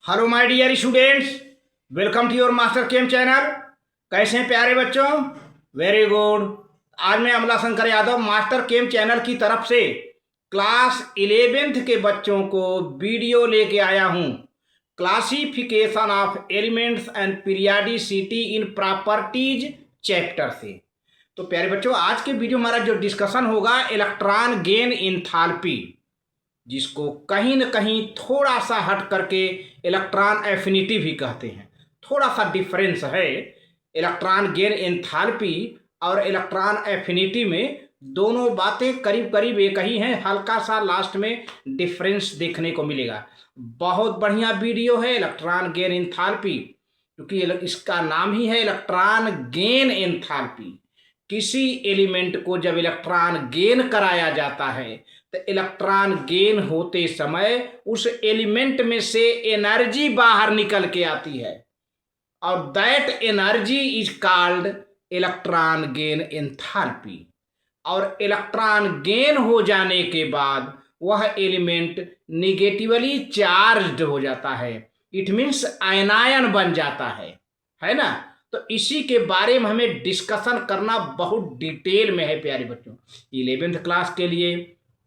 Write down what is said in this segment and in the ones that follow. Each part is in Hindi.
Hello my dear students, welcome to your Master Chem channel. कैसे हैं प्यारे बच्चों? Very good. आज मैं Amla Shankar Yadav Master Chem channel की तरफ से क्लास 11th के बच्चों को वीडियो लेके आया हूं। Classification of elements and periodicity in properties chapter से। तो प्यारे बच्चों, आज के वीडियो हमारा जो डिस्कशन होगा इलेक्ट्रॉन गेन एंथैल्पी, जिसको कहीं न कहीं थोड़ा सा हट करके इलेक्ट्रॉन एफिनिटी भी कहते हैं। थोड़ा सा डिफरेंस है इलेक्ट्रॉन गेन एंथैल्पी और इलेक्ट्रॉन एफिनिटी में। दोनों बातें करीब करीब एक ही हैं, हल्का सा लास्ट में डिफरेंस देखने को मिलेगा। बहुत बढ़िया वीडियो है इलेक्ट्रॉन गेन एंथैल्पी, क्योंकि इसका नाम ही है इलेक्ट्रॉन गेन एंथैल्पी। किसी एलिमेंट को जब इलेक्ट्रॉन गेन कराया जाता है तो इलेक्ट्रॉन गेन होते समय उस एलिमेंट में से एनर्जी बाहर निकल के आती है और that energy is called electron gain enthalpy. और इलेक्ट्रॉन गेन हो जाने के बाद वह एलिमेंट निगेटिवली चार्ज्ड हो जाता है। इट मीन्स आयनायन बन जाता है ना। तो इसी के बारे में हमें डिस्कशन करना बहुत डिटेल में है प्यारे बच्चों। 11th क्लास के लिए,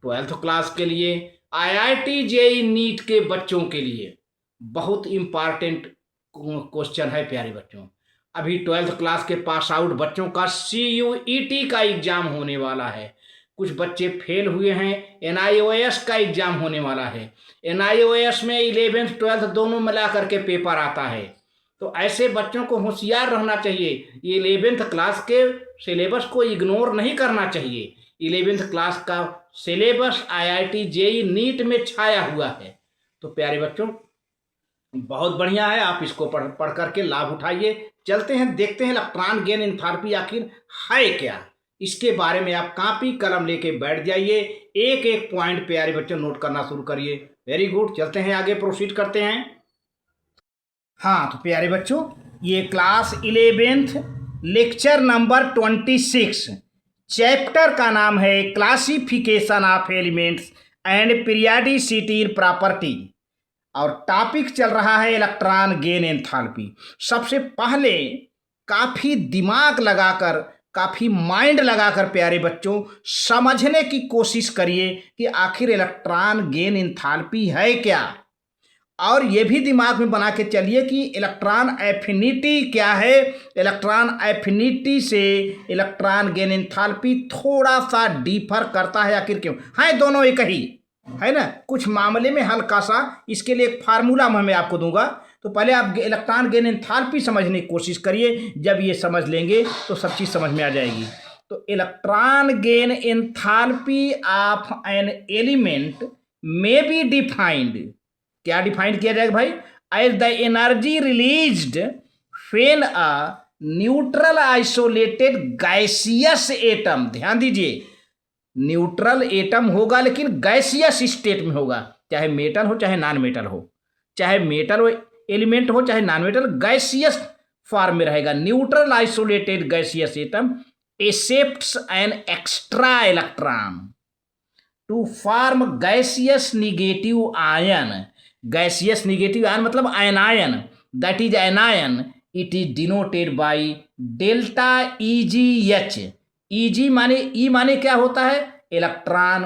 12th क्लास के लिए, IIT JEE नीट के बच्चों के लिए बहुत इम्पॉर्टेंट क्वेश्चन है प्यारे बच्चों। अभी 12th क्लास के पास आउट बच्चों का CUET का एग्जाम होने वाला है। कुछ बच्चे फेल हुए हैं, NIOS का एग्जाम होने वाला है। NIOS में 11th 12th दोनों मिला करके पेपर आता है। तो ऐसे बच्चों को होशियार रहना चाहिए। ये 11th क्लास के सिलेबस को इग्नोर नहीं करना चाहिए। 11th क्लास का सिलेबस IIT JEE नीट में छाया हुआ है। तो प्यारे बच्चों, बहुत बढ़िया है, आप इसको पढ़ करके लाभ उठाइए। चलते हैं, देखते हैं इलेक्ट्रॉन गेन एंथैल्पी आखिर है क्या। इसके बारे में आप कॉपी कलम लेके बैठ जाइए, एक एक पॉइंट प्यारे बच्चों नोट करना शुरू करिए। वेरी गुड, चलते हैं आगे, प्रोसीड करते हैं। हाँ तो प्यारे बच्चों, ये class 11th lecture number 26, chapter का नाम है classification of elements and periodicity in property, और टॉपिक चल रहा है इलेक्ट्रॉन गेन एंथैल्पी। सबसे पहले काफ़ी दिमाग लगाकर, काफ़ी माइंड लगाकर प्यारे बच्चों समझने की कोशिश करिए कि आखिर इलेक्ट्रॉन गेन एंथैल्पी है क्या। और ये भी दिमाग में बना के चलिए कि इलेक्ट्रॉन एफिनिटी क्या है। इलेक्ट्रॉन एफिनिटी से इलेक्ट्रॉन गेन एंथैल्पी थोड़ा सा डिफर करता है। आखिर क्यों है? दोनों एक ही है ना। कुछ मामले में हल्का सा, इसके लिए एक फार्मूला मैं आपको दूंगा। तो पहले आप इलेक्ट्रॉन गेन एंथैल्पी समझने की कोशिश करिए। जब ये समझ लेंगे तो सब चीज़ समझ में आ जाएगी। तो electron gain enthalpy of an element may be defined, क्या डिफाइन किया जाएगा भाई? As the energy released when a neutral isolated gaseous atom, ध्यान दीजिए, न्यूट्रल एटम होगा लेकिन गैसियस स्टेट में होगा। चाहे मेटल हो चाहे नॉन मेटल हो, चाहे मेटल एलिमेंट हो चाहे नॉन मेटल, गैसियस फॉर्म में रहेगा। Neutral isolated gaseous atom accepts an extra electron to form gaseous negative ion. Gaseous negative ion मतलब anion, that is anion. It is denoted by delta EgH। EG माने, ई माने क्या होता है? इलेक्ट्रॉन,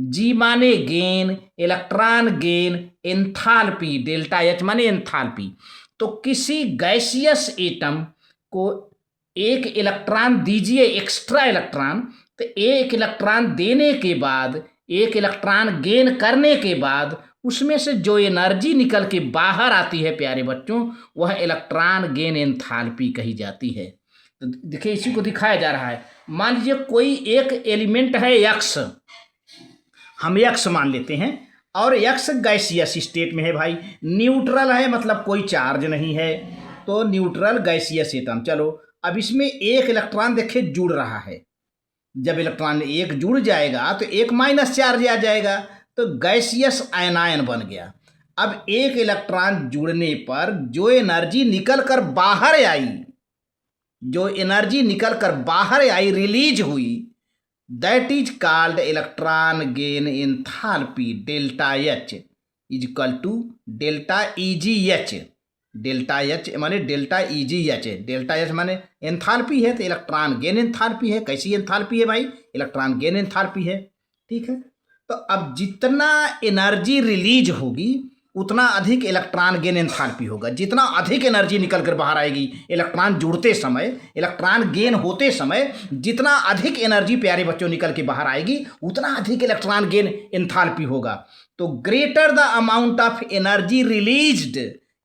G माने gain, electron gain, enthalpy, delta H माने एंथैल्पी। तो किसी गैसियस एटम को एक इलेक्ट्रॉन दीजिए, एक्स्ट्रा इलेक्ट्रॉन, तो एक इलेक्ट्रॉन देने के बाद, एक इलेक्ट्रॉन गेन करने के बाद उसमें से जो एनर्जी निकल के बाहर आती है प्यारे बच्चों, वह इलेक्ट्रॉन गेन एंथैल्पी कही जाती है। तो देखिए, इसी को दिखाया जा रहा है। मान लीजिए कोई एक एलिमेंट है X, हम X मान लेते हैं, और X गैसियस स्टेट में है भाई, न्यूट्रल है, मतलब कोई चार्ज नहीं है, तो न्यूट्रल गैसियस एटम। चलो अब इसमें एक इलेक्ट्रॉन देखिए जुड़ रहा है। जब इलेक्ट्रॉन एक जुड़ जाएगा तो एक माइनस चार्ज आ जाएगा, तो गैसियस आयनायन बन गया। अब एक इलेक्ट्रॉन जुड़ने पर जो एनर्जी निकल कर बाहर आई, जो एनर्जी निकल कर बाहर आई, रिलीज हुई, that is called electron gain enthalpy, delta H। Is equal to delta E G H. Delta H माने डेल्टा ई जी एच है। डेल्टा एच माने एंथैल्पी है, तो इलेक्ट्रॉन गेन एंथैल्पी है। कैसी एंथैल्पी है भाई? इलेक्ट्रॉन गेन एंथैल्पी है। ठीक है, तो अब जितना एनर्जी रिलीज होगी उतना अधिक इलेक्ट्रॉन गेन एंथैल्पी होगा। जितना अधिक एनर्जी निकल कर बाहर आएगी इलेक्ट्रॉन जुड़ते समय, इलेक्ट्रॉन गेन होते समय जितना अधिक एनर्जी प्यारे बच्चों निकल के बाहर आएगी उतना अधिक इलेक्ट्रॉन गेन एंथैल्पी होगा। तो greater the amount of energy released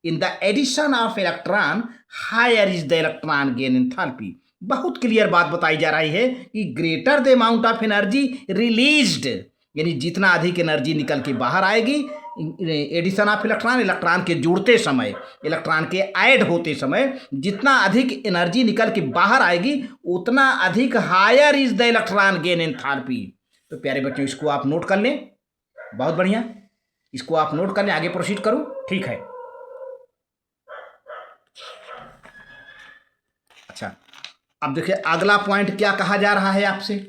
in the addition of electron, higher is the electron gain enthalpy. बहुत क्लियर बात बताई जा रही है कि greater the amount of energy released, यानी जितना अधिक एनर्जी निकल के बाहर आएगी एडिशन ऑफ इलेक्ट्रॉन, इलेक्ट्रॉन के जुड़ते समय, इलेक्ट्रॉन के ऐड होते समय जितना अधिक एनर्जी निकल के बाहर आएगी उतना अधिक higher is the electron gain enthalpy. तो प्यारे बच्चों इसको आप नोट कर लें, बहुत बढ़िया, इसको आप नोट कर लें। आगे प्रोसीड करूं? ठीक है। अच्छा, अब देखिए अगला पॉइंट क्या कहा जा रहा है आपसे।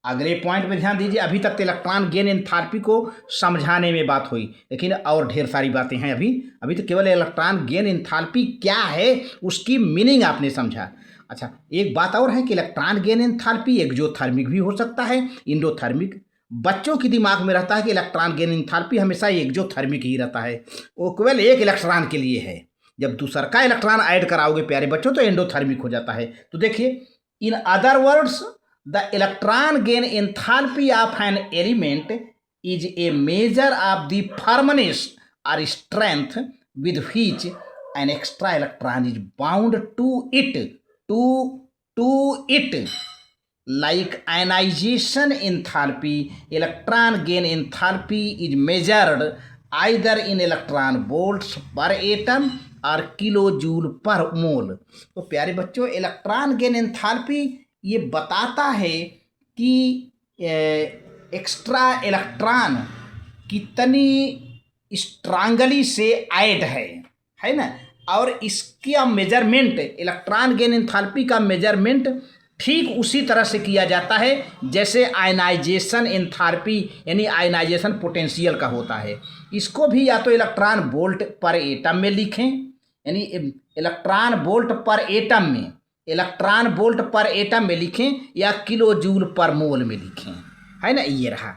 अगले पॉइंट में ध्यान दीजिए। अभी तक तो इलेक्ट्रॉन गेन एंथैल्पी को समझाने में बात हुई, लेकिन और ढेर सारी बातें हैं। अभी तो केवल इलेक्ट्रॉन गेन एंथैल्पी क्या है उसकी मीनिंग आपने समझा। अच्छा, एक बात और है कि इलेक्ट्रॉन गेन एंथैल्पी एक्सोथर्मिक भी हो सकता है, इंडोथर्मिक। बच्चों के दिमाग में रहता है कि इलेक्ट्रॉन गेन एंथैल्पी हमेशा एक्सोथर्मिक ही रहता है, वो केवल एक इलेक्ट्रॉन के लिए है। जब दूसरा का इलेक्ट्रॉन ऐड कराओगे प्यारे बच्चों तो एंडोथर्मिक हो जाता है। तो देखिए, in other words the electron gain enthalpy of an element is a measure of the firmness or strength with which an extra electron is bound to it like ionization enthalpy. Electron gain enthalpy is measured either in electron volts per atom और किलोजूल पर मोल। तो प्यारे बच्चों, इलेक्ट्रॉन गेन एंथैल्पी ये बताता है कि एक्स्ट्रा इलेक्ट्रॉन कितनी स्ट्रांगली से ऐड है ना। और इसका मेजरमेंट, इलेक्ट्रॉन गेन एंथैल्पी का मेजरमेंट ठीक उसी तरह से किया जाता है जैसे आयनाइजेशन एंथैल्पी यानी आयनाइजेशन पोटेंशियल का होता है। इसको भी या तो इलेक्ट्रॉन वोल्ट पर एटम में लिखें, यानी इलेक्ट्रॉन वोल्ट पर एटम में, इलेक्ट्रॉन वोल्ट पर एटम में लिखें या किलो जूल पर मोल में लिखें, है ना। ये रहा।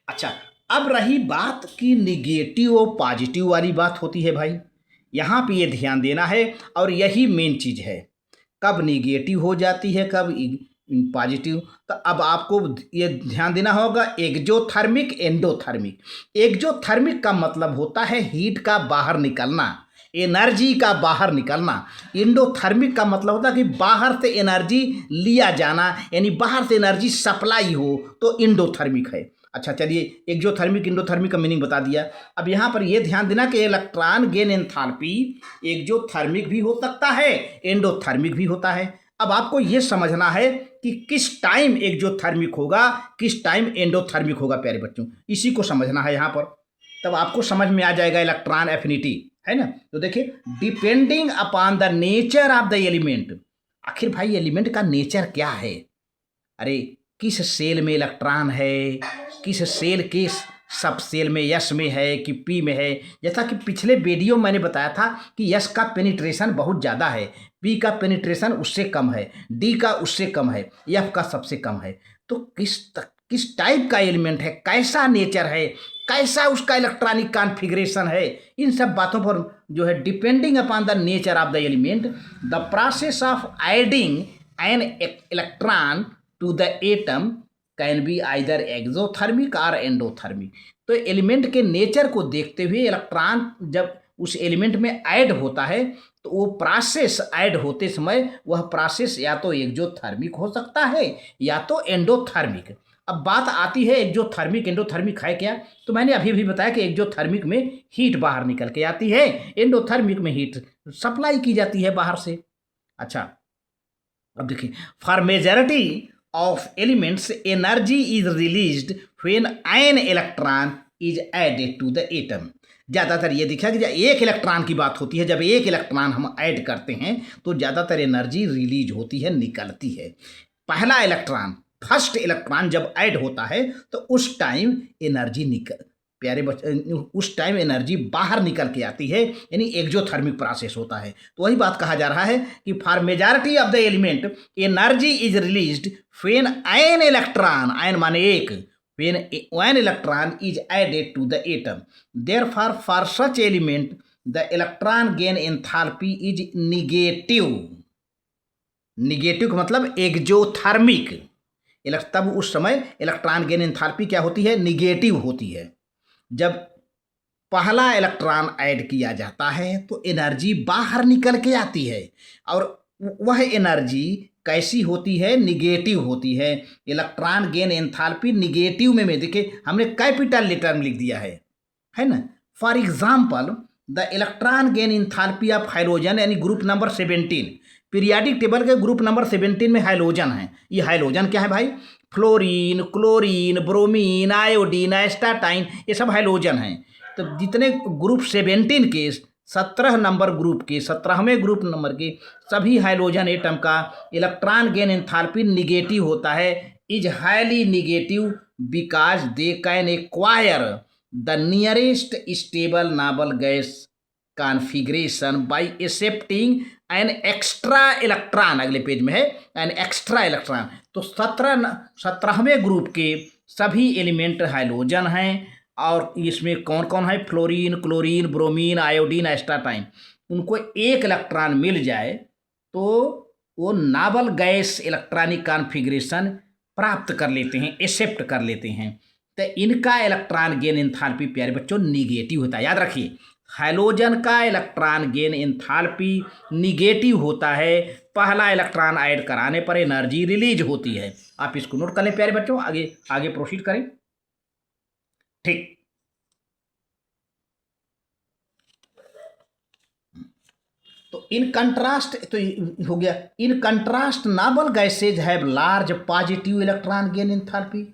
अच्छा, अब रही बात कि निगेटिव और पॉजिटिव वाली बात होती है भाई, यहाँ पे ये ध्यान देना है और यही मेन चीज़ है, कब निगेटिव हो जाती है कब पॉजिटिव। तो अब आपको ये ध्यान देना होगा एक्सोथर्मिक एंडोथर्मिक। एक्सोथर्मिक का मतलब होता है हीट का बाहर निकलना, एनर्जी का बाहर निकलना। एंडोथर्मिक का मतलब होता है कि बाहर से एनर्जी लिया जाना, यानी बाहर से एनर्जी सप्लाई हो, तो एंडोथर्मिक है। अच्छा चलिए, एक्सोथर्मिक एंडोथर्मिक का मीनिंग बता दिया। अब यहाँ पर ये ध्यान देना कि इलेक्ट्रॉन गेन एंथैल्पी एक्सोथर्मिक भी हो सकता है, एंडोथर्मिक भी होता है। अब आपको ये समझना है कि किस टाइम एक्सोथर्मिक होगा, किस टाइम एंडोथर्मिक होगा प्यारे बच्चों, इसी को समझना है यहाँ पर, तब आपको समझ में आ जाएगा इलेक्ट्रॉन एफिनिटी, है ना। तो देखिए, depending upon the nature of the element. आखिर भाई एलिमेंट का नेचर क्या है? अरे किस सेल में इलेक्ट्रॉन है, किस सेल के सब सेल में, यस में है कि पी में है। जैसा कि पिछले वीडियो मैंने बताया था कि यस का पेनिट्रेशन बहुत ज़्यादा है, पी का पेनिट्रेशन उससे कम है, डी का उससे कम है, एफ का सबसे कम है। तो किस टाइप का एलिमेंट है, कैसा नेचर है, कैसा उसका इलेक्ट्रॉनिक कॉन्फ़िगरेशन है, इन सब बातों पर जो है depending upon the nature of the element the process of adding an electron to the atom can be either exothermic और एंडोथर्मिक। तो एलिमेंट के नेचर को देखते हुए इलेक्ट्रॉन जब उस एलिमेंट में ऐड होता है तो वो प्रोसेस ऐड होते समय वह प्रोसेस या तो एक्सोथर्मिक हो सकता है या तो एंडोथर्मिक। अब बात आती है एक्सोथर्मिक एंडोथर्मिक है क्या, तो मैंने अभी भी बताया कि एक्सोथर्मिक में हीट बाहर निकल के आती है, एंडोथर्मिक में हीट सप्लाई की जाती है बाहर से। अच्छा, अब देखिए, for majority of elements energy is released when an electron is added to the atom। ज़्यादातर ये दिखा कि जब एक इलेक्ट्रॉन की बात होती है, जब एक इलेक्ट्रॉन हम ऐड करते हैं तो ज़्यादातर एनर्जी रिलीज होती है, निकलती है। पहला इलेक्ट्रॉन, फर्स्ट इलेक्ट्रॉन जब ऐड होता है तो उस टाइम एनर्जी प्यारे बच्चे, उस टाइम एनर्जी बाहर निकल के आती है, यानी एक्सोथर्मिक प्रोसेस होता है। तो वही बात कहा जा रहा है कि for majority of the element energy is released when an electron, ion माने एक, when one electron is added to the atom. Therefore for such element the electron gain enthalpy is negative. Negative का मतलब एक्सोथर्मिक। तब उस समय इलेक्ट्रॉन गेन एंथैल्पी क्या होती है? निगेटिव होती है। जब पहला इलेक्ट्रॉन ऐड किया जाता है तो एनर्जी बाहर निकल के आती है, और वह एनर्जी कैसी होती है? निगेटिव होती है। इलेक्ट्रॉन गेन एंथैल्पी निगेटिव में देखिए हमने कैपिटल लेटर में लिख दिया है ना। For example the electron gain enthalpy of hydrogen, यानी ग्रुप नंबर 17, पीरियाडिक टेबल के ग्रुप नंबर 17 में हाइड्रोजन है। ये हाइड्रोजन क्या है भाई? फ्लोरीन, क्लोरीन, ब्रोमीन, आयोडीन, एस्टाटाइन, ये सब हाइड्रोजन हैं। तो जितने ग्रुप 17 के 17 नंबर ग्रुप के 17वें ग्रुप नंबर के सभी हाइड्रोजन एटम का इलेक्ट्रॉन गेन एंथैल्पी निगेटिव होता है। Is highly negative because they can acquire the nearest stable noble gas configuration bye accepting N extra electron. अगले पेज में है एन एक्स्ट्रा इलेक्ट्रॉन। तो 17वें ग्रुप के सभी एलिमेंट हाइड्रोजन हैं, और इसमें कौन कौन है? Fluorine, chlorine, bromine, iodine, एस्टाटाइन। उनको एक इलेक्ट्रॉन मिल जाए तो वो नॉबल गैस इलेक्ट्रॉनिक कॉन्फिगरेशन प्राप्त कर लेते हैं, एक्सेप्ट कर लेते हैं। तो इनका इलेक्ट्रॉन गेन एंथैल्पी प्यारे बच्चों निगेटिव होता है। याद रखिए, हाइड्रोजन का इलेक्ट्रॉन गेन एंथैल्पी निगेटिव होता है। पहला इलेक्ट्रॉन ऐड कराने पर एनर्जी रिलीज होती है। आप इसको नोट कर लें प्यारे बच्चों। आगे आगे प्रोसीड करें। ठीक, तो इन कंट्रास्ट, तो हो गया in contrast noble gases have large positive electron gain enthalpy.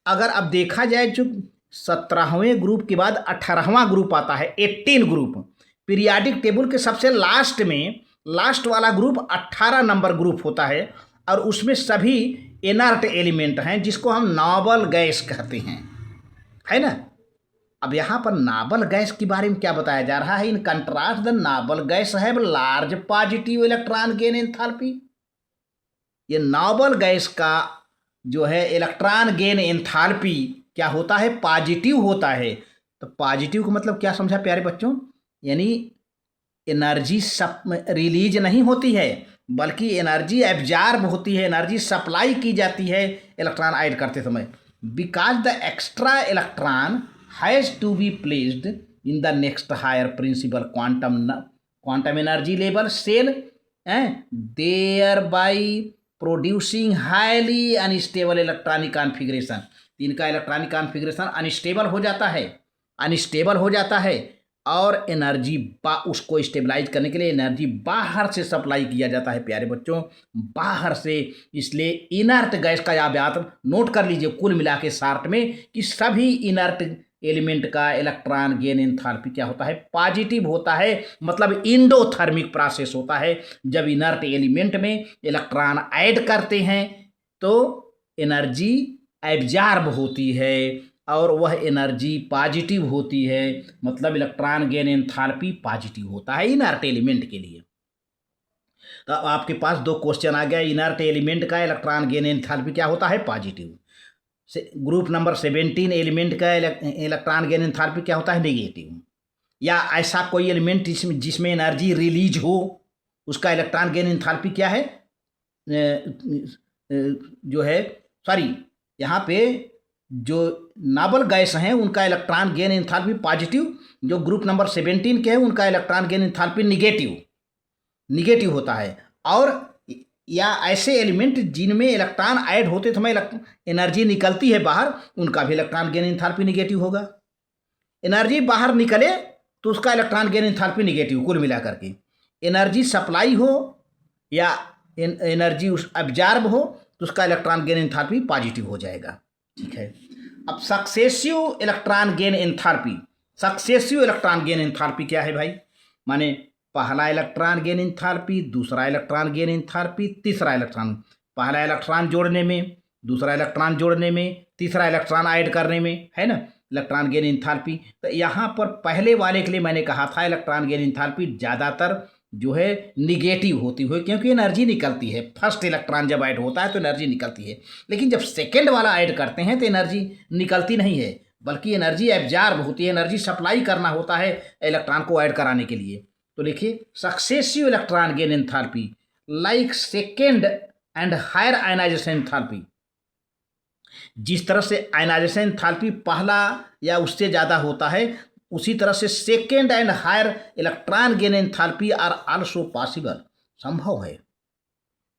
अगर अब देखा जाए जो 17वें ग्रुप के बाद 18वां ग्रुप आता है, 18 ग्रुप, पीरियाडिक टेबल के सबसे लास्ट में लास्ट वाला ग्रुप 18 नंबर ग्रुप होता है, और उसमें सभी इनर्ट एलिमेंट हैं जिसको हम नॉबल गैस कहते हैं, है ना। अब यहाँ पर नॉबल गैस के बारे में क्या बताया जा रहा है? In contrast the noble guys have large positive electron gain enthalpy. ये नॉबल गैस का जो है इलेक्ट्रॉन गेन एंथैल्पी क्या होता है? पॉजिटिव होता है। तो पॉजिटिव का मतलब क्या समझा प्यारे बच्चों? यानी एनर्जी रिलीज नहीं होती है, बल्कि एनर्जी एब्जॉर्ब होती है, एनर्जी सप्लाई की जाती है इलेक्ट्रॉन ऐड करते समय। Because the extra electron has to be placed in the next higher principal quantum energy level shell, thereby producing highly unstable electronic configuration. इनका इलेक्ट्रॉनिक कॉन्फिगरेशन अनस्टेबल हो जाता है, और एनर्जी उसको स्टेबलाइज करने के लिए एनर्जी बाहर से सप्लाई किया जाता है प्यारे बच्चों, बाहर से। इसलिए इनर्ट गैस का आप याद नोट कर लीजिए कुल मिला के शार्ट में कि सभी इनर्ट एलिमेंट का इलेक्ट्रॉन गेन एंथैल्पी क्या होता है? पॉजिटिव होता है। मतलब इंडोथर्मिक प्रोसेस होता है। जब इनर्ट एलिमेंट में इलेक्ट्रॉन ऐड करते हैं तो एनर्जी एब्जॉर्ब होती है, और वह एनर्जी पॉजिटिव होती है। मतलब इलेक्ट्रॉन गेन एंथैल्पी पॉजिटिव होता है इनर्ट एलिमेंट के लिए। तो आपके पास दो क्वेश्चन आ गया। इनर्ट एलिमेंट का इलेक्ट्रॉन गेन एंथैल्पी क्या होता है? पॉजिटिव। ग्रुप नंबर 17 एलिमेंट का इलेक्ट्रॉन गेन एंथैल्पी क्या होता है? नेगेटिव। या ऐसा कोई एलिमेंट जिसमें एनर्जी रिलीज हो, उसका इलेक्ट्रॉन गेन एंथैल्पी क्या है? जो है सॉरी, यहाँ पे जो नॉबल गैस हैं उनका इलेक्ट्रॉन गेन एंथैल्पी पॉजिटिव, जो ग्रुप नंबर 17 के हैं उनका इलेक्ट्रॉन गेन एंथैल्पी निगेटिव होता है। और या ऐसे एलिमेंट जिनमें इलेक्ट्रॉन ऐड होते समय एनर्जी निकलती है बाहर, उनका भी इलेक्ट्रॉन गेन एंथैल्पी निगेटिव होगा। एनर्जी बाहर निकले तो उसका इलेक्ट्रॉन गेन एंथैल्पी निगेटिव। कुल मिलाकर के एनर्जी सप्लाई हो या एनर्जी एब्जॉर्ब हो तो उसका इलेक्ट्रॉन गेन एंथैल्पी पॉजिटिव हो जाएगा। ठीक है। अब सक्सेसिव इलेक्ट्रॉन गेन एंथैल्पी क्या है भाई? माने पहला इलेक्ट्रॉन गेन एंथैल्पी, दूसरा इलेक्ट्रॉन गेन एंथैल्पी, तीसरा इलेक्ट्रॉन, पहला इलेक्ट्रॉन जोड़ने में, दूसरा इलेक्ट्रॉन जोड़ने में, तीसरा इलेक्ट्रॉन ऐड करने में, है ना। Electron gain enthalpy. तो यहाँ पर पहले वाले के लिए मैंने कहा था इलेक्ट्रॉन गेन एंथैल्पी ज़्यादातर जो है निगेटिव होती है, क्योंकि एनर्जी निकलती है। फर्स्ट इलेक्ट्रॉन जब ऐड होता है तो एनर्जी निकलती है, लेकिन जब सेकेंड वाला ऐड करते हैं तो एनर्जी निकलती नहीं है, बल्कि एनर्जी एब्जॉर्ब होती है, एनर्जी सप्लाई करना होता है इलेक्ट्रॉन को ऐड कराने के लिए। तो लिखिए successive electron gain enthalpy like second and higher ionization enthalpy. जिस तरह से आयनाइजेशन एंथैल्पी पहला या उससे ज़्यादा होता है, उसी तरह से second and higher electron gain enthalpy are also possible, संभव है।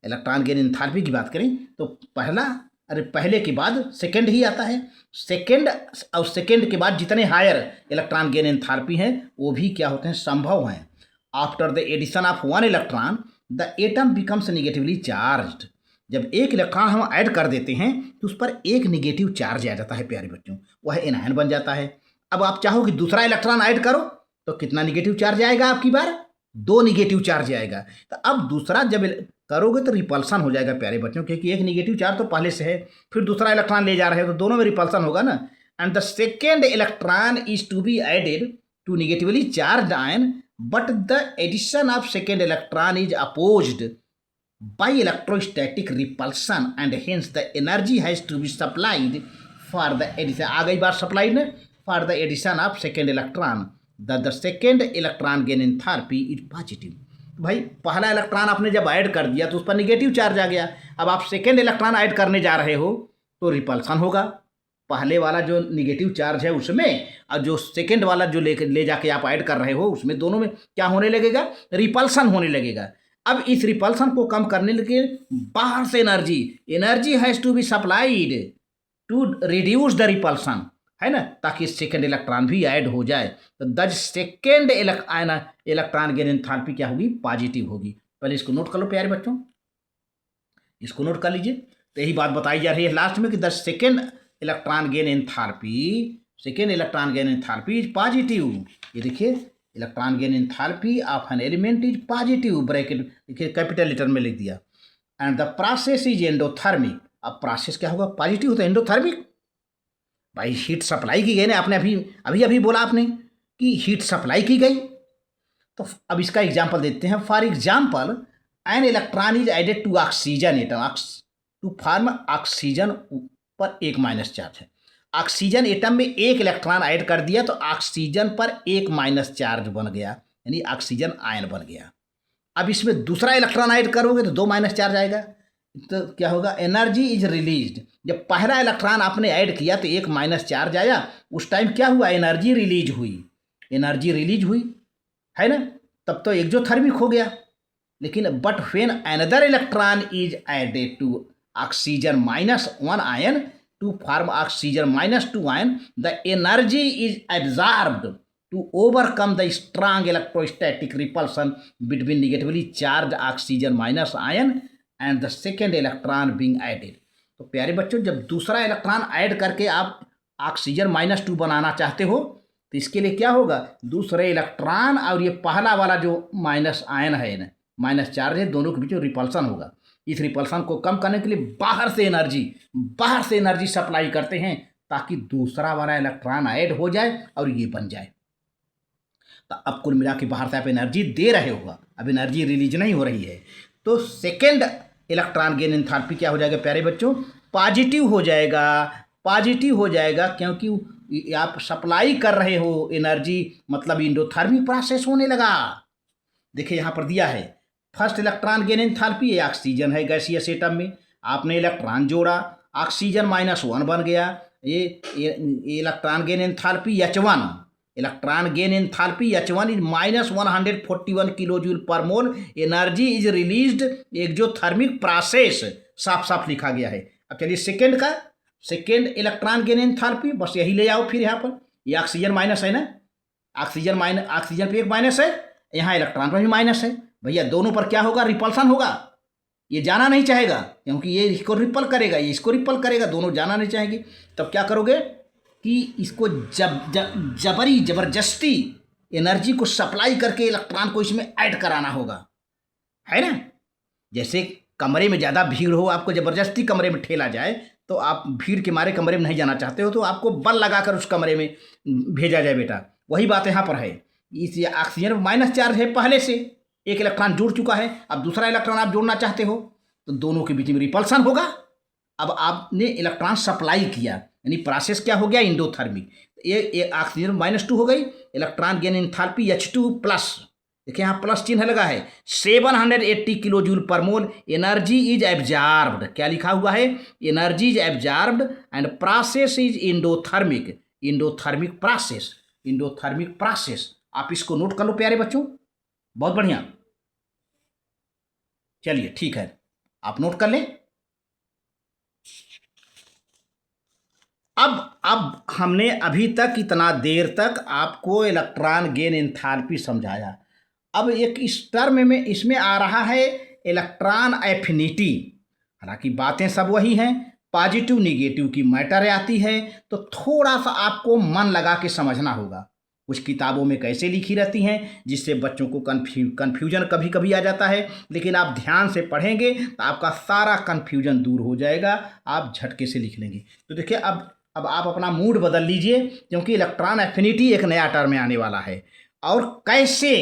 इलेक्ट्रॉन गेन एंथैल्पी की बात करें तो पहले के बाद सेकेंड ही आता है। सेकेंड और सेकेंड के बाद जितने हायर इलेक्ट्रॉन गेन एंथैल्पी हैं वो भी क्या होते हैं, संभव हैं। After the addition of one electron the atom becomes negatively charged. जब एक इलेक्ट्रॉन हम ऐड कर देते हैं तो उस पर एक नेगेटिव चार्ज आ जाता है प्यारे बच्चों, वह एनायन बन जाता है। अब आप चाहो कि दूसरा इलेक्ट्रॉन ऐड करो तो कितना नेगेटिव चार्ज आएगा, आपकी बार 2 नेगेटिव चार्ज आएगा। तो अब दूसरा जब करोगे तो रिपल्सन हो जाएगा प्यारे बच्चों, क्योंकि एक नेगेटिव चार्ज तो पहले से है, फिर दूसरा इलेक्ट्रॉन ले जा रहे हो तो दोनों में रिपल्सन होगा ना। And the second electron is to be added to negatively charge ion, but the addition of second electron is opposed by electrostatic repulsion and hence the energy has to be supplied for the addition, आ गई बार supplied ने, for the addition of second electron, the second electron gain enthalpy is positive। भाई पहला इलेक्ट्रॉन आपने जब ऐड कर दिया तो उस पर निगेटिव चार्ज आ गया, अब आप सेकेंड इलेक्ट्रॉन ऐड करने जा रहे हो तो रिपल्सन होगा, पहले वाला जो निगेटिव चार्ज है उसमें और जो सेकेंड वाला जो ले जाके आप ऐड कर रहे हो उसमें, दोनों में क्या होने लगेगा, रिपल्सन होने लगेगा। अब इस रिपल्सन को कम करने के लिए बाहर से energy has to be supplied to reduce the repulsion, है ना, ताकि सेकेंड इलेक्ट्रॉन भी ऐड हो जाए। तो the second electron gain enthalpy क्या होगी, पॉजिटिव होगी। पहले इसको नोट कर लो प्यारे बच्चों, इसको नोट कर लीजिए। तो यही बात बताई जा रही है लास्ट में कि the second electron gain enthalpy is positive. ये देखिए electron gain enthalpy of an element is positive, bracket देखिए कैपिटल लेटर में लिख दिया। And the process is endothermic. अब प्रोसेस क्या होगा, पॉजिटिव होता है, एंडोथर्मिक। भाई हीट सप्लाई की गई ना, आपने अभी बोला आपने कि हीट सप्लाई की गई। तो अब इसका एग्जाम्पल देते हैं। For example an electron is added to oxygen atom to form oxygen पर एक माइनस चार्ज है। ऑक्सीजन एटम में एक इलेक्ट्रॉन ऐड कर दिया तो ऑक्सीजन पर एक माइनस चार्ज बन गया, यानी ऑक्सीजन आयन बन गया। अब इसमें दूसरा इलेक्ट्रॉन ऐड करोगे तो 2 माइनस चार्ज आएगा, तो क्या होगा, एनर्जी इज रिलीज्ड। जब पहला इलेक्ट्रॉन आपने ऐड किया तो एक माइनस चार्ज आया, उस टाइम क्या हुआ, एनर्जी रिलीज हुई, है ना, तब तो एक्सोथर्मिक हो गया। लेकिन but when another electron is added to oxygen -1 ion to form oxygen -2 ion, the energy is absorbed to overcome the strong electrostatic repulsion between negatively charged oxygen minus ion and the second electron being added। तो प्यारे बच्चों, जब दूसरा इलेक्ट्रॉन ऐड करके आप ऑक्सीजन -2 बनाना चाहते हो तो इसके लिए क्या होगा, दूसरे इलेक्ट्रॉन और ये पहला वाला जो माइनस आयन है ना, माइनस चार्ज है, दोनों के बीच रिपल्सन होगा। इस रिपल्सन को कम करने के लिए बाहर से एनर्जी सप्लाई करते हैं ताकि दूसरा वाला इलेक्ट्रॉन ऐड हो जाए और ये बन जाए। तो अब कुल मिला के बाहर से आप एनर्जी दे रहे होगा, अब एनर्जी रिलीज नहीं हो रही है, तो सेकेंड इलेक्ट्रॉन गेन एंथैल्पी क्या हो जाएगा प्यारे बच्चों, पॉजिटिव हो जाएगा, क्योंकि आप सप्लाई कर रहे हो एनर्जी, मतलब एंडोथर्मिक प्रोसेस होने लगा। देखिए यहाँ पर दिया है फर्स्ट इलेक्ट्रॉन गेन एंथैल्पी, ये ऑक्सीजन है गैसियस एटम में, आपने इलेक्ट्रॉन जोड़ा, ऑक्सीजन -1 बन गया। ये electron gain enthalpy H1, electron gain enthalpy H1 is -141 kilojoule per mole, energy is released exothermic process, साफ लिखा गया है। अब चलिए सेकेंड इलेक्ट्रॉन गेन एंथैल्पी, बस यही ले आओ फिर यहाँ पर, ये ऑक्सीजन माइनस है ना, ऑक्सीजन पे एक माइनस है, यहाँ इलेक्ट्रॉन पर भी माइनस है। भैया दोनों पर क्या होगा, रिपल्सन होगा, ये जाना नहीं चाहेगा क्योंकि ये इसको रिपल करेगा, ये इसको रिपल करेगा, दोनों जाना नहीं चाहेंगे। तब क्या करोगे कि इसको जबरदस्ती एनर्जी को सप्लाई करके इलेक्ट्रॉन को इसमें ऐड कराना होगा, है ना। जैसे कमरे में ज़्यादा भीड़ हो, आपको ज़बरदस्ती कमरे में ठेला जाए तो आप भीड़ के मारे कमरे में नहीं जाना चाहते हो तो आपको बल लगाकर उस कमरे में भेजा जाए बेटा। वही बात यहाँ पर है। इस ऑक्सीजन में माइनस चार्ज है, पहले से एक इलेक्ट्रॉन जुड़ चुका है, अब दूसरा इलेक्ट्रॉन आप जोड़ना चाहते हो तो दोनों के बीच में रिपल्सन होगा। अब आपने इलेक्ट्रॉन सप्लाई किया, यानी प्रोसेस क्या हो गया, इंडोथर्मिक। ये ऑक्सीजन -2 हो गई, इलेक्ट्रॉन गेन एंथैल्पी H2+। देखिए यहाँ प्लस चिन्ह लगा है। 780 kilo joule per mole energy is absorbed. क्या लिखा हुआ है, energy is absorbed and process is endothermic. Endothermic process, endothermic process. आप इसको नोट कर लो प्यारे बच्चों, बहुत बढ़िया। चलिए ठीक है, आप नोट कर लें। अब हमने अभी तक इतना देर तक आपको इलेक्ट्रॉन गेन एंथैल्पी समझाया। अब एक इस टर्म में इसमें आ रहा है इलेक्ट्रॉन एफिनिटी। हालांकि बातें सब वही हैं, पॉजिटिव निगेटिव की मैटर आती है, तो थोड़ा सा आपको मन लगा के समझना होगा। कुछ किताबों में कैसे लिखी रहती हैं जिससे बच्चों को कन्फ्यूजन कभी कभी आ जाता है, लेकिन आप ध्यान से पढ़ेंगे तो आपका सारा कन्फ्यूजन दूर हो जाएगा, आप झटके से लिख लेंगे। तो देखिए अब आप अपना मूड बदल लीजिए, क्योंकि इलेक्ट्रॉन एफिनिटी एक नया टर्म में आने वाला है और कैसे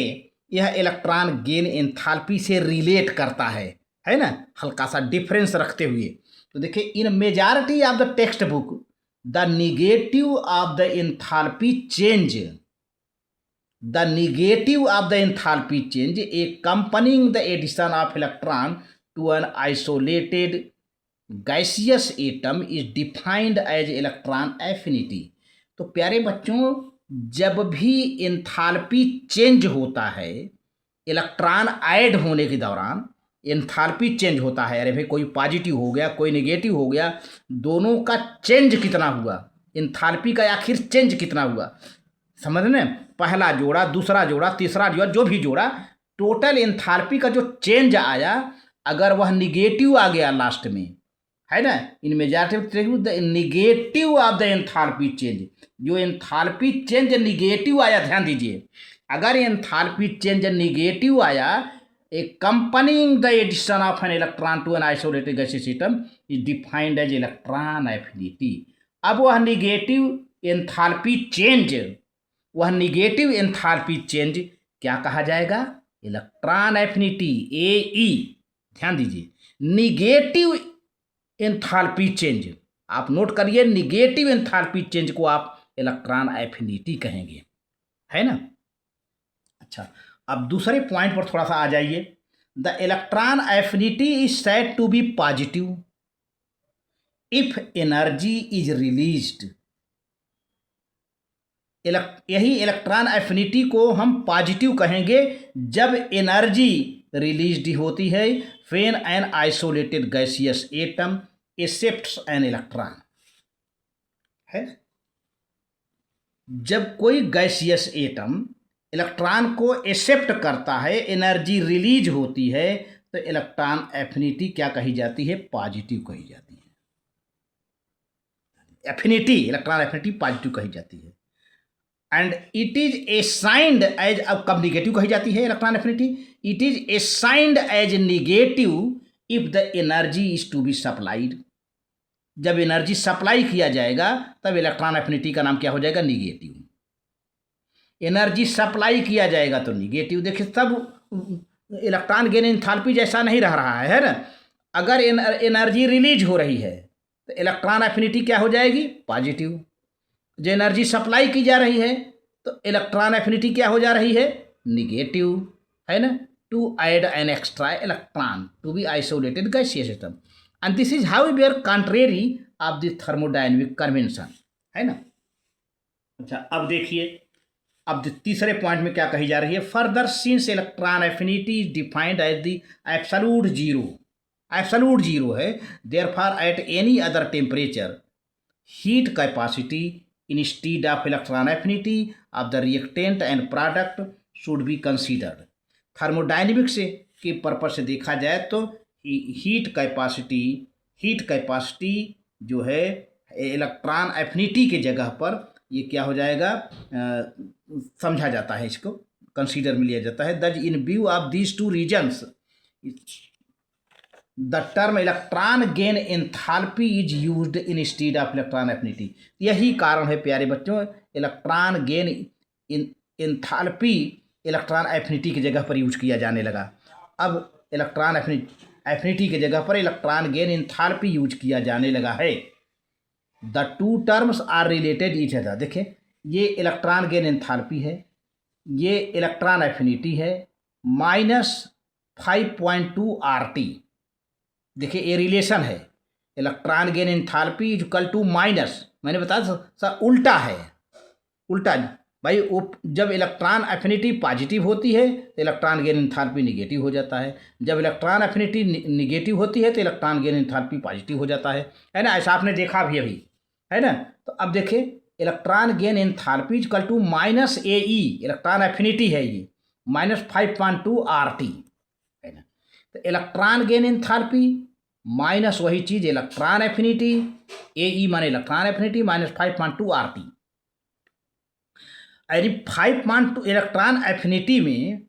यह इलेक्ट्रॉन गेन एंथैल्पी से रिलेट करता है ना, हल्का सा डिफरेंस रखते हुए। तो देखिए, इन majority of the text book the negative of the enthalpy change, the negative of the enthalpy change accompanying the addition of electron to an isolated gaseous atom is defined as electron affinity। तो प्यारे बच्चों, जब भी एंथैल्पी चेंज होता है, इलेक्ट्रॉन ऐड होने के दौरान एंथैल्पी चेंज होता है। अरे भाई, कोई पॉजिटिव हो गया, कोई नेगेटिव हो गया, दोनों का चेंज कितना हुआ, एंथैल्पी का आखिर चेंज कितना हुआ, समझ रहे हैं? पहला जोड़ा, दूसरा जोड़ा, तीसरा जोड़ा, जो भी जोड़ा, टोटल एंथैल्पी का जो चेंज आया, अगर वह निगेटिव आ गया लास्ट में, है ना, इन majority the negative of the enthalpy change, जो एंथैल्पी चेंज निगेटिव आया, ध्यान दीजिए, अगर एंथैल्पी चेंज निगेटिव आया, accompanying the addition of an electron to an isolated gaseous atom is defined as electron affinity। अब वह निगेटिव एंथैल्पी चेंज, वह निगेटिव एंथैल्पी चेंज क्या कहा जाएगा, इलेक्ट्रॉन एफिनिटी, AE। ध्यान दीजिए, निगेटिव एंथैल्पी चेंज, आप नोट करिए, निगेटिव एंथैल्पी चेंज को आप इलेक्ट्रॉन एफिनिटी कहेंगे, है ना। अच्छा, अब दूसरे पॉइंट पर थोड़ा सा आ जाइए। The electron affinity is said to be positive if energy is released. यही इलेक्ट्रॉन एफिनिटी को हम पॉजिटिव कहेंगे जब एनर्जी रिलीज्ड होती है, when an isolated gaseous atom accepts an electron, है। जब कोई गैसियस एटम इलेक्ट्रॉन को एक्सेप्ट करता है, एनर्जी रिलीज होती है, तो इलेक्ट्रॉन एफिनिटी क्या कही जाती है, पॉजिटिव कही जाती है। एफिनिटी, इलेक्ट्रॉन एफिनिटी पॉजिटिव कही जाती है। And it is assigned as, अब कब निगेटिव कही जाती है electron affinity, it is assigned as negative if the energy is to be supplied. जब एनर्जी सप्लाई किया जाएगा तब इलेक्ट्रॉन एफिनिटी का नाम क्या हो जाएगा, निगेटिव। एनर्जी सप्लाई किया जाएगा तो निगेटिव। देखिए, तब इलेक्ट्रॉन गेन एंथैल्पी जैसा नहीं रह रहा है ना। अगर एनर्जी रिलीज हो रही है तो इलेक्ट्रॉन एफिनिटी क्या हो जाएगी, पॉजिटिव। जो एनर्जी सप्लाई की जा रही है तो इलेक्ट्रॉन एफिनिटी क्या हो जा रही है, निगेटिव, है ना। To add an extra electron to be isolated gaseous atom, and this is how we are contrary of the thermodynamic convention, है ना। अच्छा, अब देखिए, अब तीसरे पॉइंट में क्या कही जा रही है, further since electron affinity is defined as the absolute zero, absolute zero है, therefore at any other temperature heat capacity instead of electron affinity of the reactant and product should be considered. Thermodynamics के पर्पज से देखा जाए तो हीट कैपेसिटी जो है इलेक्ट्रॉन एफिनिटी के जगह पर ये क्या हो जाएगा, समझा जाता है, इसको कंसीडर में लिया जाता है। दज इन view of these two reasons, the term electron gain enthalpy is used instead of electron affinity. यही कारण है प्यारे बच्चों, electron gain enthalpy electron affinity की जगह पर यूज किया जाने लगा। अब इलेक्ट्रॉन एफिनिटी की जगह पर इलेक्ट्रॉन गेन एंथैल्पी यूज किया जाने लगा है। The two terms are related each other. देखें, ये इलेक्ट्रॉन गेन एंथैल्पी है, ये इलेक्ट्रॉन एफिनिटी है, -5.2 RT। देखिए ये रिलेशन है, electron gain enthalpy equal to minus, मैंने बताया सर उल्टा है, उल्टा भाई। वो जब इलेक्ट्रॉन एफिनिटी पॉजिटिव होती है तो इलेक्ट्रॉन गेन एंथैल्पी निगेटिव हो जाता है, जब इलेक्ट्रॉन एफिनिटी निगेटिव होती है तो इलेक्ट्रॉन गेन एंथैल्पी पॉजिटिव हो जाता है ना। ऐसा आपने देखा भी अभी, है ना। तो अब देखिए electron gain enthalpy equal to -AE, electron affinity है ये, -5.2 RT, है ना। तो इलेक्ट्रॉन गेन एंथैल्पी माइनस वही चीज इलेक्ट्रॉन एफिनिटी, AE माने इलेक्ट्रॉन एफिनिटी, -5.2 RT। यानी 5.2 इलेक्ट्रॉन एफिनिटी में,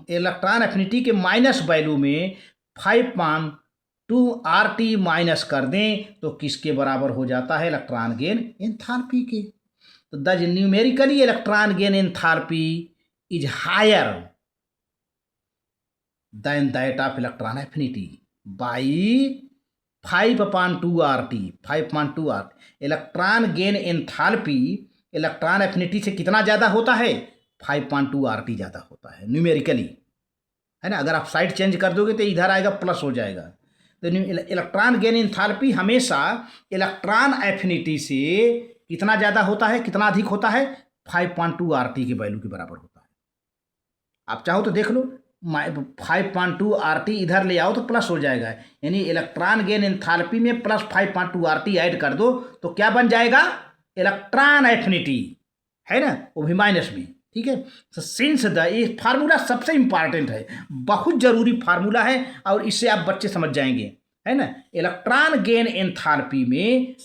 इलेक्ट्रॉन एफिनिटी के माइनस वैल्यू में 5.2 RT माइनस कर दें तो किसके बराबर हो जाता है? इलेक्ट्रॉन गेन एंथैल्पी के। तो the numerically electron gain enthalpy is higher than that of electron affinity by 5.2 RT। 5.2 RT electron gain enthalpy electron affinity से कितना ज़्यादा होता है? 5.2 RT ज़्यादा होता है न्यूमेरिकली, है ना। अगर आप साइड चेंज कर दोगे तो इधर आएगा प्लस हो जाएगा। तो इलेक्ट्रॉन गेन एंथैल्पी हमेशा इलेक्ट्रॉन एफिनिटी से कितना ज़्यादा होता है, कितना अधिक होता है? 5.2 RT के वैल्यू के बराबर होता है। आप चाहो तो देख लो, 5.2 RT इधर ले आओ तो प्लस हो जाएगा, यानी इलेक्ट्रॉन गेन एंथैल्पी में प्लस 5.2 RT ऐड कर दो तो क्या बन जाएगा? इलेक्ट्रॉन एफिनिटी, है ना, वो भी माइनस में। ठीक है, तो सिंस द, ये फार्मूला सबसे इंपॉर्टेंट है, बहुत जरूरी फार्मूला है और इससे आप बच्चे समझ जाएंगे, है ना। इलेक्ट्रॉन गेन एंथैल्पी में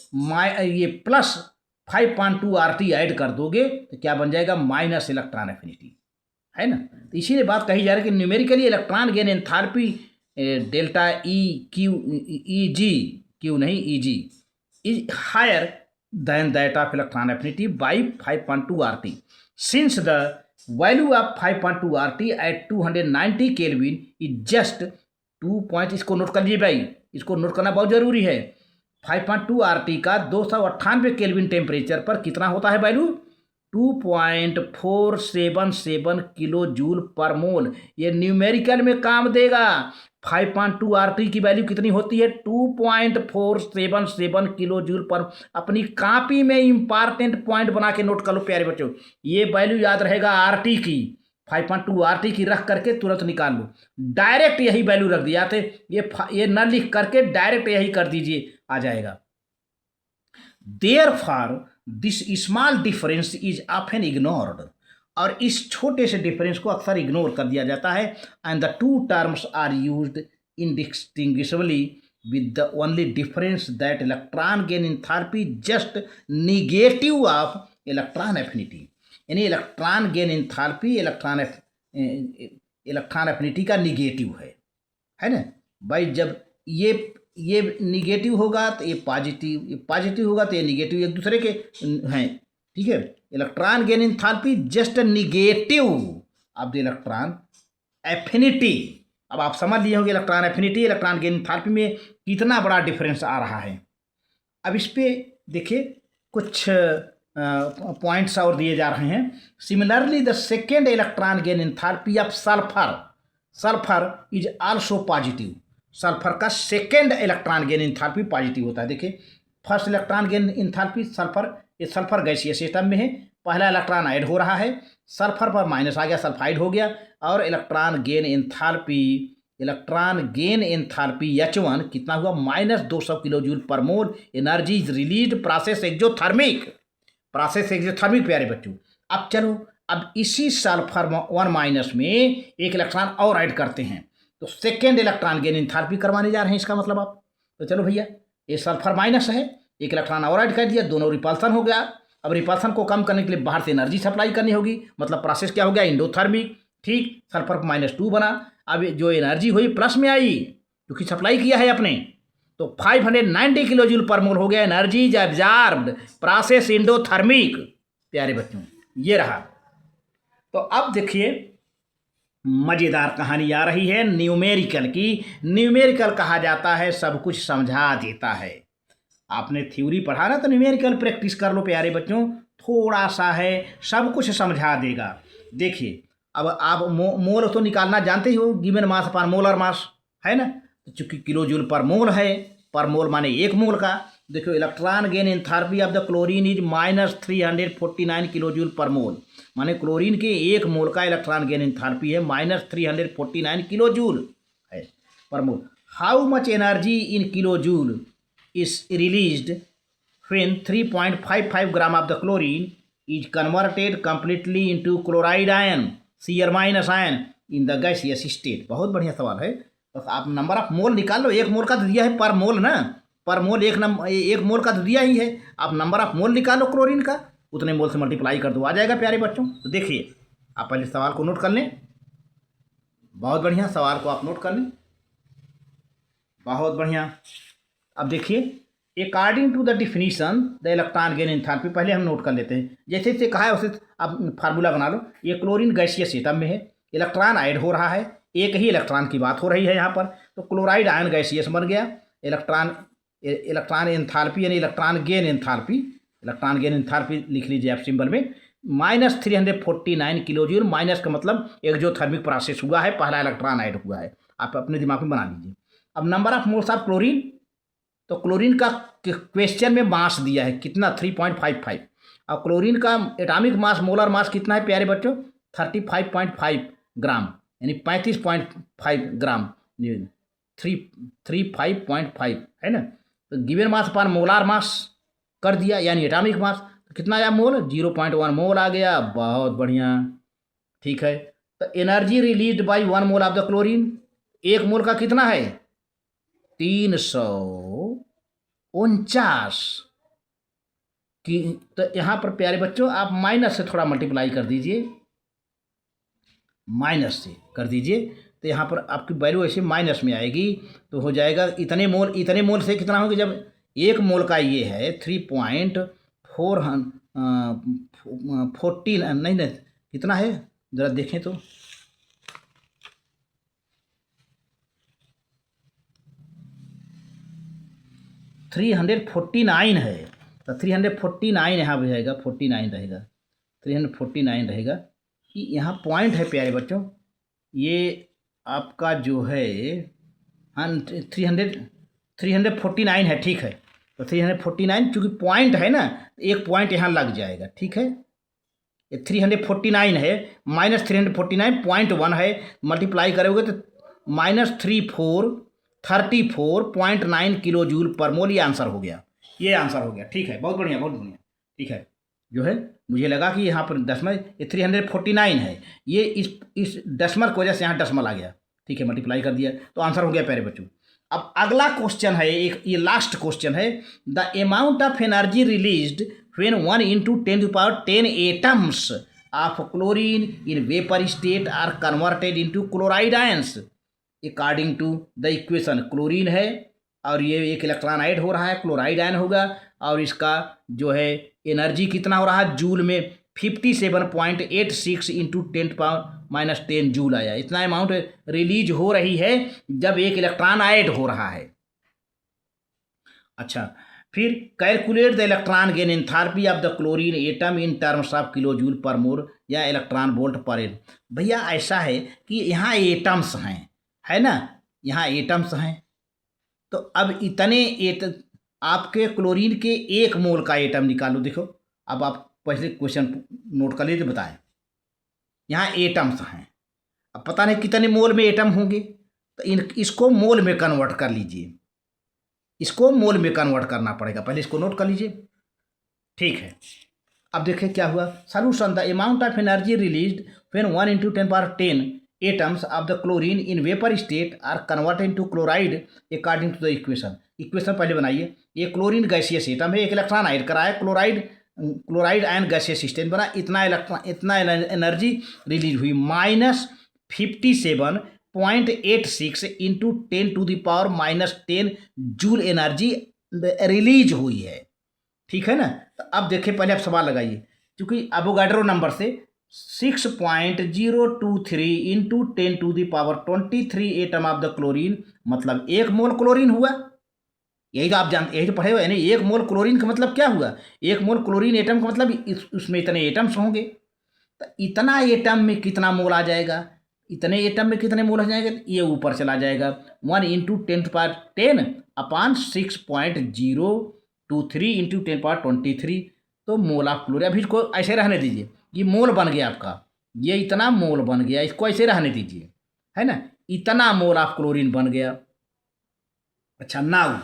ये प्लस 5.2 RT ऐड कर दोगे तो क्या बन जाएगा? माइनस इलेक्ट्रॉन एफिनिटी, है ना। तो इसीलिए बात कही जा रही है कि numerically electron gain enthalpy delta Q नहीं EG is higher than that of electron affinity by 5.2 RT. Since the value of 5.2 RT at 290 Kelvin is just 2 point, इसको नोट कर लीजिए भाई, इसको नोट करना बहुत जरूरी है। 5.2 RT का 298 केल्विन टेम्परेचर पर कितना होता है वैल्यू? 2.477 किलो जूल पर मोल। ये न्यूमेरिकल में काम देगा। 5.2 RT की वैल्यू कितनी होती है? 2.477 किलो जूल पर। अपनी कॉपी में इंपॉर्टेंट पॉइंट बना के नोट कर लो प्यारे बच्चों, ये वैल्यू याद रहेगा RT की। 5.2 RT की रख करके तुरंत निकाल लो, डायरेक्ट यही वैल्यू रख दिया थे, ये न लिख करके डायरेक्ट यही कर दीजिए, आ जाएगा। Therefore this small difference is often ignored, और इस छोटे से डिफरेंस को अक्सर इग्नोर कर दिया जाता है। And the two terms are used indistinguishably with the only difference that electron gain enthalpy just negative of electron affinity. यानी electron gain enthalpy electron affinity का निगेटिव है ना भाई। जब ये निगेटिव होगा तो ये पॉजिटिव होगा तो ये निगेटिव, एक दूसरे के हैं। ठीक है, electron gain enthalpy just negative of the electron affinity. अब आप समझ लिए होंगे electron affinity electron gain enthalpy में कितना बड़ा डिफरेंस आ रहा है। अब इस पे देखिए कुछ पॉइंट्स और दिए जा रहे हैं। Similarly the second electron gain enthalpy of sulphur is also positive. Sulphur का second electron gain enthalpy positive होता है। देखिए first electron gain enthalpy sulphur, ये सल्फर गैसीय सिस्टम में है, पहला इलेक्ट्रॉन ऐड हो रहा है, सल्फर पर माइनस आ गया, सल्फाइड हो गया, और इलेक्ट्रॉन गेन एंथैल्पी H1 कितना हुआ? -200 kilo joule per mole. Energy is release process exothermic प्यारे बच्चों। अब चलो, अब इसी सल्फर 1 माइनस में एक इलेक्ट्रॉन और ऐड करते हैं तो सेकेंड इलेक्ट्रॉन गेन एंथैल्पी करवाने जा रहे हैं, इसका मतलब आप। तो चलो भैया, ये सल्फर माइनस है, एक इलेक्ट्रॉन और ऐड कर दिया, दोनों रिपल्सन हो गया। अब रिपल्सन को कम करने के लिए बाहर से एनर्जी सप्लाई करनी होगी, मतलब प्रोसेस क्या हो गया? इंडोथर्मिक। ठीक, सल्फर -2 बना, अब जो एनर्जी हुई प्लस में आई, क्योंकि सप्लाई किया है अपने। तो 590 किलो जूल पर मोल हो गया energy is absorbed process endothermic. प्यारे बच्चों ये रहा। तो अब देखिए मज़ेदार कहानी आ रही है न्यूमेरिकल की। न्यूमेरिकल कहा जाता है सब कुछ समझा देता है। आपने थ्योरी पढ़ा ना, तो न्यूमेरिकल प्रैक्टिस कर लो प्यारे बच्चों, थोड़ा सा है सब कुछ समझा देगा। देखिए अब आप मोल तो निकालना जानते ही हो, गिवन मास पर मोलर मास है ना। तो चूंकि किलो जूल पर मोल है, पर मोल माने एक मोल का। देखो electron gain enthalpy of the chlorine is -349 kilo joule per mole, माने क्लोरीन के एक मोल का इलेक्ट्रॉन गेन एंथैल्पी है -349 किलो जूल है per mole. How much energy in kilo joule is released when 3.55 gram of the chlorine is converted completely into chloride ion Cr minus ion in the gaseous state। बहुत बढ़िया सवाल है। बस आप नंबर ऑफ मोल निकाल लो, एक मोल का तो दिया है पर मोल ना, पर मोल एक मोल का तो दिया ही है। आप नंबर ऑफ मोल निकाल लो क्लोरीन का, उतने मोल से मल्टीप्लाई कर दो, आ जाएगा प्यारे बच्चों। तो देखिए आप पहले सवाल को नोट कर लें, बहुत बढ़िया सवाल को आप नोट कर लें, बहुत बढ़िया। अब देखिए according to the definition the electron gain enthalpy, पहले हम नोट कर लेते हैं। जैसे जैसे कहा है उसे आप फार्मूला बना लो। ये क्लोरीन गैसीय एटम में है, इलेक्ट्रॉन ऐड हो रहा है, एक ही इलेक्ट्रॉन की बात हो रही है यहाँ पर। तो क्लोराइड आयन गैसीयस बन गया। इलेक्ट्रॉन एंथैल्पी यानी इलेक्ट्रॉन गेन एंथैल्पी लिख लीजिए आप सिंबल में, -349 किलो जूल। माइनस का मतलब एक्सोथर्मिक प्रोसेस हुआ है, पहला इलेक्ट्रॉन ऐड हुआ है, आप अपने दिमाग में बना लीजिए। अब number of moles of chlorine, तो क्लोरीन का क्वेश्चन में मास दिया है कितना 3.55, और क्लोरीन का एटॉमिक मास मोलर मास कितना है प्यारे बच्चों 35.5 ग्राम, यानी 35.5 ग्राम, 35.5 है ना। तो गिवन मास पर मोलार मास कर दिया, यानी एटॉमिक मास, तो कितना आया मोल 0.1 मोल आ गया। बहुत बढ़िया, ठीक है। तो energy released by 1 mole of the chlorine, एक मोल का कितना है 349 की। तो यहाँ पर प्यारे बच्चों आप माइनस से थोड़ा मल्टीप्लाई कर दीजिए, माइनस से कर दीजिए, तो यहाँ पर आपकी वैल्यू ऐसे माइनस में आएगी। तो हो जाएगा इतने मोल से कितना होगा, जब एक मोल का ये है 3.14 नहीं कितना है ज़रा देखें तो 349 है। तो 349 यहाँ भी रहेगा, 49 रहेगा, 349 रहेगा। कि यहाँ पॉइंट है प्यारे बच्चों, ये आपका जो है 349 है, ठीक है। तो 349 चूँकि पॉइंट है ना, एक पॉइंट यहाँ लग जाएगा, ठीक है। ये 349 है, -349.1 है, मल्टीप्लाई करोगे तो -34.9 किलो जूल पर मोल, ये आंसर हो गया, ये आंसर हो गया, ठीक है। बहुत बढ़िया, बहुत बढ़िया, ठीक है। जो है मुझे लगा कि यहाँ पर दशमलव, ये 349 है, ये इस दशमलव की वजह से यहाँ दशमलव आ गया, ठीक है, मल्टीप्लाई कर दिया तो आंसर हो गया प्यारे बच्चों। अब अगला क्वेश्चन है, एक ये लास्ट क्वेश्चन है, the amount of energy released when 1 × 10⁻10 atoms of chlorine in vapour state are converted into chloride ions according to the equation. Chlorine है और ये एक इलेक्ट्रॉन ऐड हो रहा है, क्लोराइड आयन होगा, और इसका जो है एनर्जी कितना हो रहा है जूल में 57.86 × 10⁻⁻10 जूल आया। इतना अमाउंट रिलीज हो रही है जब एक इलेक्ट्रॉन ऐड हो रहा है। अच्छा, फिर calculate the electron gain enthalpy of the chlorine atom in terms of kilo joule per mole या इलेक्ट्रॉन वोल्ट पर एन। भैया ऐसा है कि यहाँ एटम्स हैं, है ना, यहाँ एटम्स हैं। तो अब इतने आपके क्लोरीन के एक मोल का एटम निकालो। देखो अब आप पहले क्वेश्चन नोट कर लीजिए, बताएं यहाँ एटम्स हैं, अब पता नहीं कितने मोल में एटम होंगे, तो इसको मोल में कन्वर्ट कर लीजिए, इसको मोल में कन्वर्ट करना पड़ेगा, पहले इसको नोट कर लीजिए, ठीक है। अब देखिए क्या हुआ solution, the amount of energy released when 1 × 10⁻10 atoms of the chlorine in vapour state are converted to chloride according to the equation. Equation पहले बनाइए, ये क्लोरीन गैसियस एटम है, एक इलेक्ट्रॉन ऐड कराया, क्लोराइड आयन गैसियस स्टेट बना, इतना एनर्जी रिलीज हुई 0.86 इंटू 10⁻⁻10 जूल एनर्जी रिलीज हुई है। ठीक है ना। तो अब देखिए, पहले आप सवाल लगाइए, क्योंकि एवोगाड्रो नंबर से 6.023 into 10⁻23 atom of the chlorine, मतलब 1 मोल क्लोरीन हुआ। यही तो आप जानते, यही तो पढ़े हुए हैं ना। 1 मोल क्लोरीन का मतलब क्या हुआ? 1 मोल क्लोरीन एटम का मतलब उसमें इतने एटम्स होंगे। तो इतना एटम में कितना मोल आ जाएगा? इतने एटम में कितने मोल आ जाएंगे? ये ऊपर चला जाएगा। 1 इंटू 10⁻10 अपान 6.023 इंटू 10⁻23, तो मोल ऑफ क्लोरीन। अभी इसको ऐसे रहने दीजिए, ये मोल बन गया आपका, ये इतना मोल बन गया, इसको ऐसे रहने दीजिए, है ना। इतना मोल ऑफ क्लोरीन बन गया। अच्छा, नाउ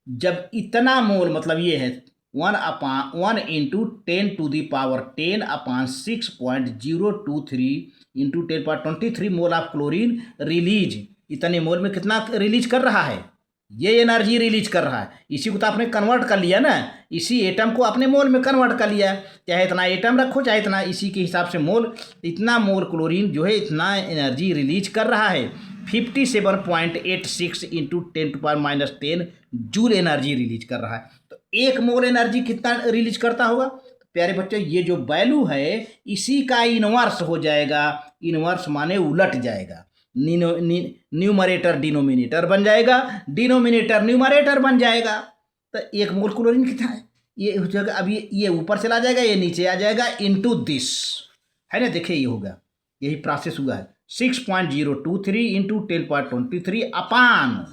जब इतना मोल, मतलब ये है 1 into 10⁻10 upon 6.023 into 10⁻23 mole of chlorine release. इतने मोल में कितना रिलीज कर रहा है? ये एनर्जी रिलीज कर रहा है। इसी को तो आपने कन्वर्ट कर लिया ना, इसी एटम को आपने मोल में कन्वर्ट कर लिया। चाहे इतना एटम रखो, चाहे इतना, इसी के हिसाब से मोल, इतना मोल क्लोरीन जो है इतना एनर्जी रिलीज कर रहा है। 57.86 इंटू 10⁻⁻10 जूल एनर्जी रिलीज कर रहा है। तो 1 मोल एनर्जी कितना रिलीज करता होगा? तो प्यारे बच्चों, ये जो वैल्यू है इसी का इनवर्स हो जाएगा। इनवर्स माने उलट जाएगा। न्यूमरेटर डिनोमिनेटर बन जाएगा, डिनोमिनेटर न्यूमरेटर बन जाएगा। तो 1 मोल क्लोरीन कितना है? ये हो जाएगा, अब ये ऊपर चला जाएगा, ये नीचे आ जाएगा, इनटू दिस, है ना। देखिए ये होगा, यही प्रोसेस हुआ है। 6.023 into 10⁻23 upon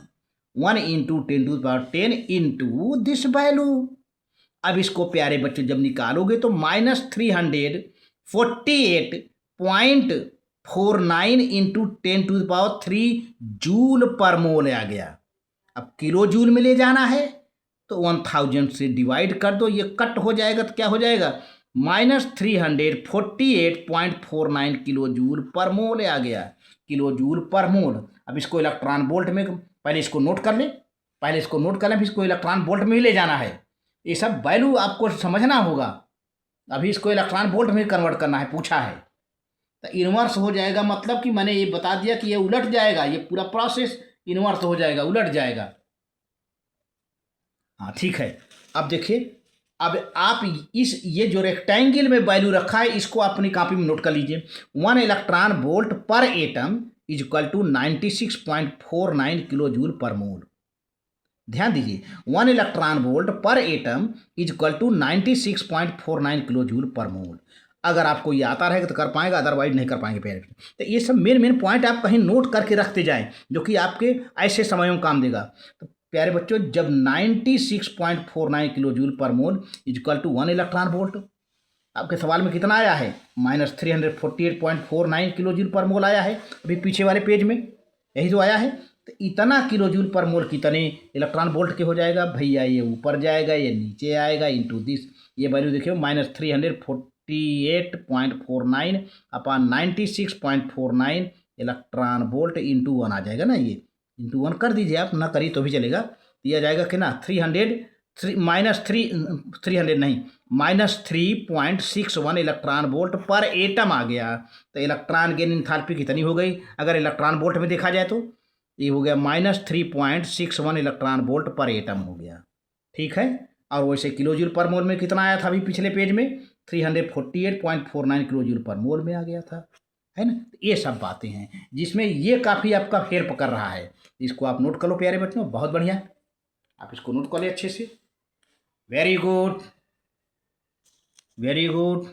1 into 10⁻10 into this value. अब इसको प्यारे बच्चों जब निकालोगे तो -348.49 इंटू 10⁻³ जूल पर मोल आ गया। अब किलो जूल में ले जाना है तो 1000 से डिवाइड कर दो, ये कट हो जाएगा, तो क्या हो जाएगा? -348.49 किलो जूल पर मोल आ गया। किलो जूल पर मोल। अब इसको इलेक्ट्रॉन वोल्ट में, पहले इसको नोट कर ले, पहले इसको नोट कर लें, फिर इसको इलेक्ट्रॉन वोल्ट में ही ले जाना है। ये सब वैल्यू आपको समझना होगा। अभी इसको इलेक्ट्रॉन वोल्ट में कन्वर्ट करना है, पूछा है। तो इनवर्स हो जाएगा, मतलब कि मैंने ये बता दिया कि ये उलट जाएगा, ये पूरा प्रोसेस इनवर्स हो जाएगा, उलट जाएगा। हाँ ठीक है। अब देखिए, अब आप ये जो रेक्टेंगल में वैल्यू रखा है इसको अपनी कॉपी में नोट कर लीजिए। 1 electron volt per atom is equal to 96.49 kilo joule per mole. ध्यान दीजिए, 1 electron volt per atom is equal to 96.49 kilo joule per mole. अगर आपको ये आता रहेगा तो कर पाएगा, अदरवाइज नहीं कर पाएंगे पेरेंट्स। तो ये सब मेन पॉइंट आप कहीं नोट करके रखते जाएं, जो कि आपके ऐसे समयों में काम देगा। तो प्यारे बच्चों, जब 96.49 kilo joule per mole is equal to 1 electron volt, आपके सवाल में कितना आया है? -348.49 किलो जूल पर मोल आया है, अभी पीछे वाले पेज में यही तो आया है। तो इतना किलो जूल पर मोल कितने इलेक्ट्रॉन वोल्ट के हो जाएगा भैया? ये ऊपर जाएगा, ये नीचे आएगा, इंटू दिस। ये वैल्यू देखिए, -348.49 अपान 96.49 इलेक्ट्रॉन वोल्ट इंटू 1 आ जाएगा ना। ये इंटू 1 कर दीजिए, आप ना करिए तो भी चलेगा। दिया जाएगा कि ना, 361 इलेक्ट्रॉन वोल्ट पर एटम आ गया। तो इलेक्ट्रॉन गेन इंथैल्पी कितनी हो गई अगर इलेक्ट्रॉन वोल्ट में देखा जाए? तो ये हो गया -3.61 इलेक्ट्रॉन वोल्ट पर एटम हो गया। ठीक है। और वैसे किलो जूल पर मोल में कितना आया था अभी पिछले पेज में? 348.49 किलो जूल पर मोल में आ गया था, है ना। ये सब बातें हैं जिसमें ये काफ़ी आपका हेल्प कर रहा है। इसको आप नोट कर लो प्यारे बच्चों, बहुत बढ़िया, आप इसको नोट कर ले अच्छे से। Very good, very good.